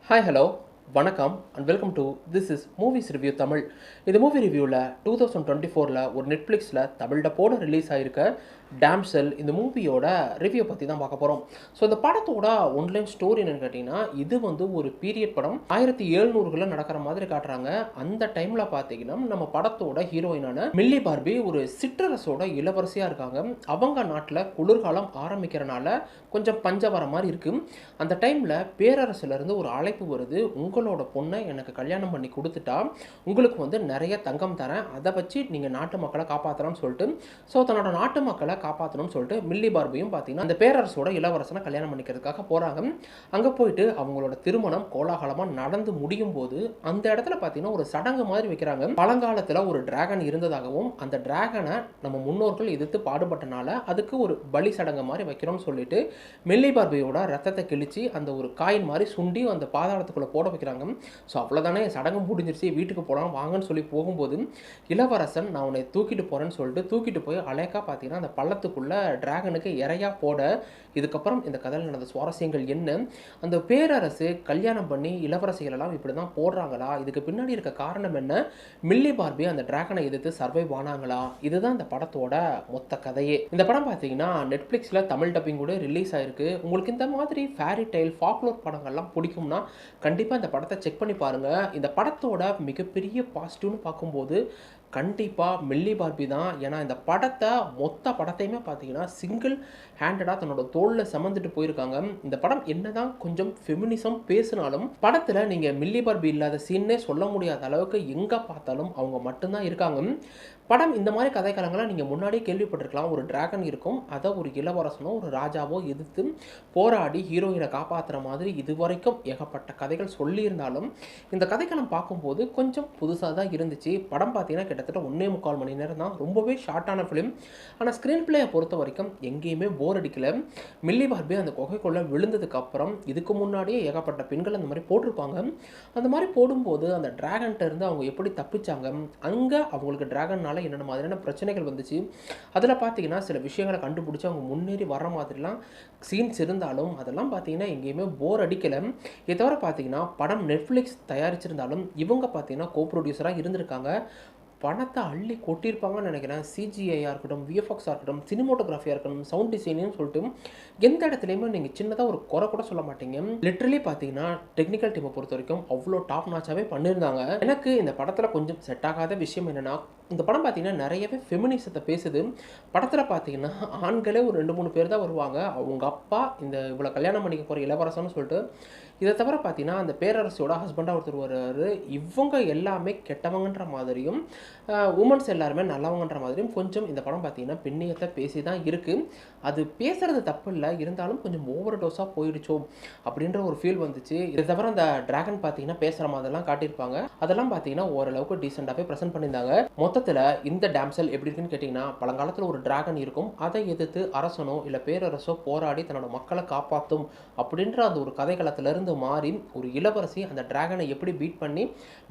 Hi hello வணக்கம் and welcome to this is movies review Tamil. இந்த movie ரிவ்யூவில் 2024 ஒரு நெட்ஃப்ளிக்ஸில் தமிழ் டப்போட ரிலீஸ் ஆகிருக்க டேம்செல் இந்த மூவியோட ரிவ்யூ பற்றி தான் பார்க்க போகிறோம். ஸோ இந்த படத்தோட ஒன்லைன் ஸ்டோரி என்னென்னு கேட்டிங்கன்னா, இது வந்து ஒரு பீரியட் படம் 1700களில் நடக்கிற மாதிரி காட்டுறாங்க. அந்த டைமில் பார்த்தீங்கன்னா நம்ம படத்தோட ஹீரோயினான மில்லி பார்பி ஒரு சிற்றரசோட இளவரசியாக இருக்காங்க. அவங்க நாட்டில் குளிர்காலம் ஆரம்பிக்கிறனால கொஞ்சம் பஞ்சம் வர மாதிரி இருக்குது. அந்த டைமில் பேரரசுலேருந்து ஒரு அழைப்பு வருது, உங்களோட பொண்ணை எனக்கு கல்யாணம் பண்ணி கொடுத்துட்டா உங்களுக்கு வந்து நிறைய தங்கம் தரேன், அதை வச்சு நீங்கள் நாட்டு மக்களை காப்பாற்றலாம்னு சொல்லிட்டு ஸோ தன்னோட நாட்டு மக்களை காப்பாற்றணும்னு சொல்லிட்டு மில்லி பார்பியும் பார்த்தீங்கன்னா அந்த பேரரசோட இளவரசனை கல்யாணம் பண்ணிக்கிறதுக்காக போகிறாங்க. அங்கே போயிட்டு அவங்களோட திருமணம் கோலாகலமாக நடந்து முடியும் போது அந்த இடத்துல பார்த்தீங்கன்னா ஒரு சடங்கு மாதிரி வைக்கிறாங்க. பழங்காலத்தில் ஒரு டிராகன் இருந்ததாகவும் அந்த டிராகனை நம்ம முன்னோர்கள் எதிர்த்து பாடுபட்டனால அதுக்கு ஒரு பலி சடங்கு மாதிரி வைக்கிறோம்னு சொல்லிட்டு மில்லி பார்பியோட ரத்தத்தை கிழிச்சு அந்த ஒரு காயின் மாதிரி சுண்டி அந்த பாதாளத்துக்குள்ளே போட வைக்கிறாங்க. ஸோ அவ்வளோதானே, சடங்கு முடிஞ்சிருச்சு, வீட்டுக்கு போகலாம் வாங்கன்னு சொல்லி போகும்போது இளவரசன் நான் உன்னை தூக்கிட்டு போகிறேன்னு சொல்லிட்டு தூக்கிட்டு போய் அலேக்கா பார்த்தீங்கன்னா அந்த பள்ளத்துக்குள்ளே டிராகனுக்கு இறையா போட. இதுக்கப்புறம் இந்த கதையில் நடந்த சுவாரஸ்யங்கள் என்ன, அந்த பேரரசு கல்யாணம் பண்ணி இளவரசிகளெல்லாம் இப்படி தான் போடுறாங்களா, இதுக்கு பின்னாடி இருக்க காரணம் என்ன, மில்லி பார்பி அந்த டிராகனை எதிர்த்து சர்வைவ் ஆனாங்களா, இதுதான் இந்த படத்தோட மொத்த கதையே. இந்த படம் பார்த்தீங்கன்னா நெட்ஃப்ளிக்ஸில் தமிழ் டப்பிங் கூட ரிலீஸ் ஆயிருக்கு. உங்களுக்கு இந்த மாதிரி ஃபேரி டைல் ஃபாக்லோர் படங்கள்லாம் பிடிக்கும்னா கண்டிப்பாக இந்த படத்தை செக் பண்ணி பாருங்கள். இந்த படத்தோட மிகப்பெரிய பாசிட்டிவ்னு பார்க்கும்போது கண்டிப்பாக மில்லி பார்பி தான். ஏன்னா இந்த படத்தை மொத்த படத்தையுமே பார்த்தீங்கன்னா சிங்கிள் ஹேண்டடாக தன்னோட தோளில் சுமந்துட்டு போயிருக்காங்க. இந்த படம் என்னதான் கொஞ்சம் ஃபெமினிசம் பேசினாலும் படத்தில் நீங்கள் மில்லி பார்பி இல்லாத சீன்னே சொல்ல முடியாத அளவுக்கு எங்கே பார்த்தாலும் அவங்க மட்டும்தான் இருக்காங்க. படம் இந்த மாதிரி கதைக்களங்களை நீங்கள் முன்னாடியே கேள்விப்பட்டிருக்கலாம். ஒரு டிராகன் இருக்கும், அதை ஒரு இளவரசனோ ஒரு ராஜாவோ எதிர்த்து போராடி ஹீரோயினை காப்பாற்றுற மாதிரி இது வரைக்கும் ஏகப்பட்ட கதைகள் சொல்லியிருந்தாலும் இந்த கதைக்களம் பார்க்கும்போது கொஞ்சம் புதுசாக தான் இருந்துச்சு. படம் பார்த்தீங்கன்னா கிட்டத்தட்ட 1.25 மணி நேரம் தான், ரொம்பவே ஷார்ட்டான ஃபிலிம். ஆனால் ஸ்க்ரீன் பிளேயை பொறுத்த வரைக்கும் எங்கேயுமே போர் அடிக்கல. மில்லி பார்பி அந்த குகைக்குள்ளே விழுந்ததுக்கு அப்புறம் இதுக்கு முன்னாடியே ஏகப்பட்ட பெண்கள் அந்த மாதிரி போட்டிருப்பாங்க. அந்த மாதிரி போடும்போது அந்த டிராகன்ட்ட இருந்து அவங்க எப்படி தப்பிச்சாங்க, அங்கே அவங்களுக்கு டிராகன்னால என்னென்ன மாதிரியான பிரச்சனைகள் வந்துச்சு, அதில் பார்த்தீங்கன்னா சில விஷயங்களை கண்டுபிடிச்சி அவங்க முன்னேறி வர மாதிரிலாம் சீன்ஸ் இருந்தாலும் அதெல்லாம் பார்த்தீங்கன்னா எங்கேயுமே போர் அடிக்கலை. இதை தவிர பார்த்தீங்கன்னா படம் நெட்ஃப்ளிக்ஸ் தயாரிச்சிருந்தாலும் இவங்க பார்த்தீங்கன்னா கோ ப்ரொடியூசராக இருந்திருக்காங்க. பணத்தை அள்ளி கொட்டியிருப்பாங்கன்னு நினைக்கிறேன். சிஜிஐயாக இருக்கட்டும், விஎஃப்எக்ஸாக இருக்கட்டும், சினிமோட்டோகிராஃபியாக இருக்கட்டும், சவுண்ட் டிசைனிங்னு சொல்லிட்டு எந்த இடத்துலையுமே நீங்கள் சின்னதாக ஒரு குறை கூட சொல்ல மாட்டீங்க. லிட்ரலி பார்த்தீங்கன்னா டெக்னிக்கல் டீமை பொறுத்த வரைக்கும் அவ்வளோ டாப் நாச்சாகவே பண்ணியிருந்தாங்க. எனக்கு இந்த படத்தில் கொஞ்சம் செட் ஆகாத விஷயம் என்னென்னா, இந்த படம் பார்த்தீங்கன்னா நிறையவே ஃபெமினிசத்தை பேசுது. படத்தில் பார்த்தீங்கன்னா ஆண்களே ஒரு 2-3 பேர் தான் வருவாங்க. அவங்க அப்பா இந்த இவ்வளோ கல்யாணம் பண்ணிக்க போகிற இளவரசன்னு சொல்லிட்டு. இதை தவிர பார்த்தீங்கன்னா அந்த பேரரசியோட ஹஸ்பண்டாக ஒருத்தர் வர்றாரு. இவங்க எல்லாமே கெட்டவங்கன்ற மாதிரியும் உமன்ஸ் எல்லாருமே நல்லவங்கன்ற மாதிரியும் கொஞ்சம் இந்த படம் பார்த்தீங்கன்னா பெண்ணியத்தை பேசி தான் இருக்குது. அது பேசுகிறது தப்பு இல்லை, இருந்தாலும் கொஞ்சம் ஓவர் டோஸாக போயிடுச்சோ அப்படின்ற ஒரு ஃபீல் வந்துச்சு. இதை தவிர அந்த டிராகன் பார்த்தீங்கன்னா பேசுகிற மாதிரிலாம் காட்டியிருப்பாங்க. அதெல்லாம் பார்த்தீங்கன்னா ஓரளவுக்கு டீசெண்டாகவே ப்ரெசென்ட் பண்ணியிருந்தாங்க. மொத்தத்தில் இந்த டேம்செல் எப்படி இருக்குன்னு கேட்டிங்கன்னா, பழங்காலத்தில் ஒரு டிராகன் இருக்கும், அதை எதிர்த்து அரசனோ இல்லை பேரரசோ போராடி தன்னோட மக்களை காப்பாற்றும் அப்படின்ற அந்த ஒரு கதைக்களத்திலிருந்து மாறி ஒரு இளவரசி அந்த டிராகனை எப்படி பீட் பண்ணி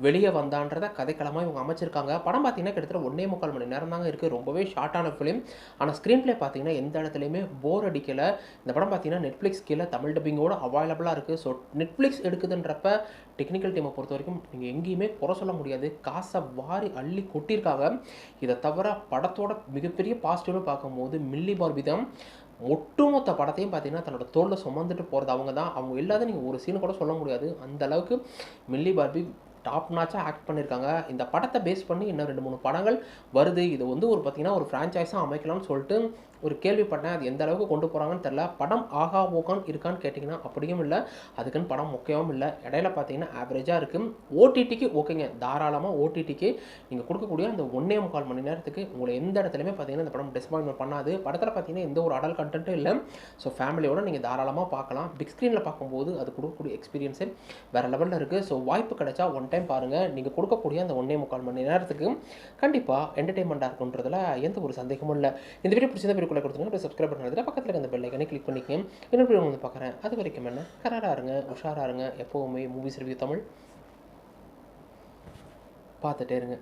வெளியே வந்தான்றத கதைக்களமாக இவங்க அமைச்சிருக்காங்க. படம் பார்த்தீங்கன்னா கிட்டத்தட்ட 1.25 மணி நேரம் தாங்க இருக்குது. ரொம்பவே ஷார்ட்டான ஃபிலிம். ஆனால் ஸ்க்ரீன் பிளே பார்த்தீங்கன்னா எந்த இடத்துலையுமே போர் அடிக்கலை. இந்த படம் பார்த்தீங்கன்னா நெட்ஃப்ளிக்ஸ் கீழே தமிழ் டப்பிங்கோடு அவைலபிளாக இருக்குது. ஸோ நெட்ஃப்ளிக்ஸ் எடுக்குதுன்றப்ப டெக்னிக்கல் டீமை பொறுத்த வரைக்கும் நீங்கள் எங்கேயுமே குறை சொல்ல முடியாது. காசை வாரி அள்ளி கொட்டியிருக்காங்க. இதை தவிர படத்தோட மிகப்பெரிய பாசிட்டிவ்னு பார்க்கும்போது மில்லி பார்பி தான். ஒட்டுமொத்த படத்தையும் பார்த்தீங்கன்னா தன்னோட தோளில் சுமந்துட்டு போகிறது அவங்க தான். அவங்க இல்லாத நீங்கள் ஒரு சீன் கூட சொல்ல முடியாது. அந்த அளவுக்கு மில்லி பார்பி டாப் நாச்சாக ஆக்ட் பண்ணியிருக்காங்க. இந்த படத்தை பேஸ் பண்ணி இன்னும் 2-3 படங்கள் வருது. இது வந்து ஒரு பார்த்தீங்கன்னா ஒரு ஃப்ரான்ச்சைஸாக அமைக்கலாம்னு சொல்லிட்டு ஒரு கேள்விப்பட்டேன். அது எந்த அளவுக்கு கொண்டு போகிறாங்கன்னு தெரில. படம் ஆகா ஓகான் இருக்கான்னு கேட்டிங்கன்னா அப்படியும் இல்லை, அதுக்குன்னு படம் முக்கியமும் இல்லை. இடையில பார்த்தீங்கன்னா ஆவரேஜாக இருக்குது. ஓடிடிக்கு ஓகேங்க, தாராளமாக ஓடிடிக்கு நீங்கள் கொடுக்கக்கூடிய அந்த 1.25 மணி நேரத்துக்கு உங்களை எந்த இடத்துலையுமே பார்த்தீங்கன்னா இந்த படம் டிசப்பாயின்மெண்ட் பண்ணாது. படத்தில் பார்த்தீங்கன்னா எந்த ஒரு அடல் கண்டென்ட்டும் இல்லை. ஸோ ஃபேமிலியோட நீங்கள் தாராளமாக பார்க்கலாம். பிக் ஸ்க்ரீனில் பார்க்கும்போது அது கொடுக்கக்கூடிய எக்ஸ்பீரியன்ஸே வேறு லெவலில் இருக்குது. ஸோ வாய்ப்பு கிடைச்சா ஒன் டைம் பாருங்கள். நீங்கள் கொடுக்கக்கூடிய அந்த 1.25 மணி நேரத்துக்கு கண்டிப்பாக என்டர்டெயின்மெண்ட்டாக இருக்குன்றதுல எந்த ஒரு சந்தேகமும் இல்லை. இந்த வீடியோ பிடிச்சதை வீடியோக்குள்ளே கொடுத்துருங்க, சப்ஸ்கிரைப் பண்ணுறதுல பக்கத்தில் இருக்க அந்த பெல் ஐக்கனை கிளிக் பண்ணிக்கங்க. இன்னொரு வீடியோ வந்து பார்க்குறேன். அது வரைக்கும் என்ன, கராராக இருங்க, உஷாராக இருங்க. எப்போவுமே மூவிஸ் ரிவ்யூ தமிழ் பார்த்துட்டே இருங்க.